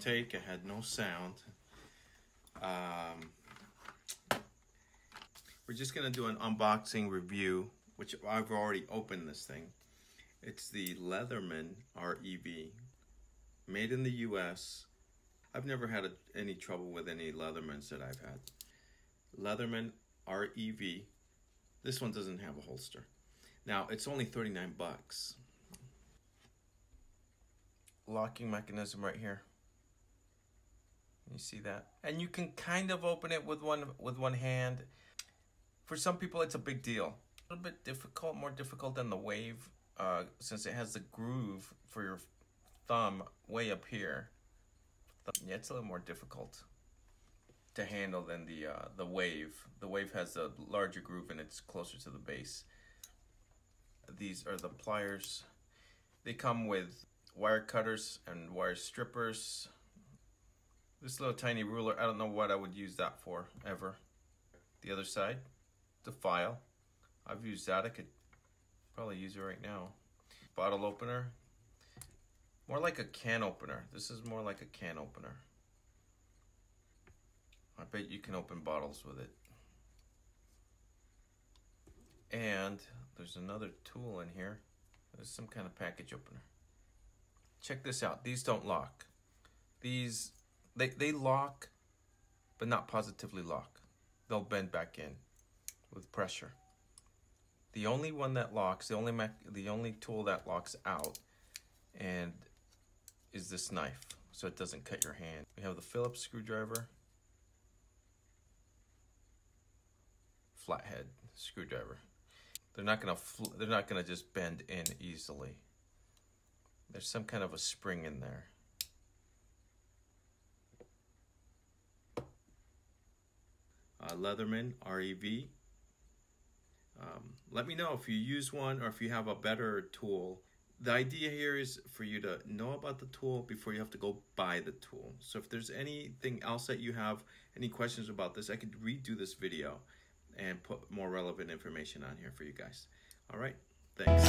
take. It had no sound. We're just gonna do an unboxing review, which I've already opened this thing. It's the Leatherman REV, made in the US. I've never had any trouble with any Leathermans that I've had. Leatherman REV. This one doesn't have a holster. Now, it's only 39 bucks. Locking mechanism right here. You see that? And you can kind of open it with one hand. For some people, it's a big deal. A little bit difficult, more difficult than the Wave, since it has the groove for your thumb way up here. Yeah, it's a little more difficult to handle than the Wave. The Wave has a larger groove and it's closer to the base. These are the pliers. They come with wire cutters and wire strippers. This little tiny ruler, I don't know what I would use that for, ever. The other side, the file. I've used that, I could probably use it right now. Bottle opener. More like a can opener. This is more like a can opener. I bet you can open bottles with it. And there's another tool in here. There's some kind of package opener. Check this out. These don't lock. These, they lock, but not positively lock. They'll bend back in with pressure. The only one that locks, the only tool that locks out, and is this knife, so it doesn't cut your hand. We have the Phillips screwdriver, flathead screwdriver. They're not gonna just bend in easily. There's some kind of a spring in there. Leatherman REV. Let me know if you use one or if you have a better tool. The idea here is for you to know about the tool before you have to go buy the tool. So if there's anything else that you have, any questions about this, I could redo this video and put more relevant information on here for you guys. All right, thanks.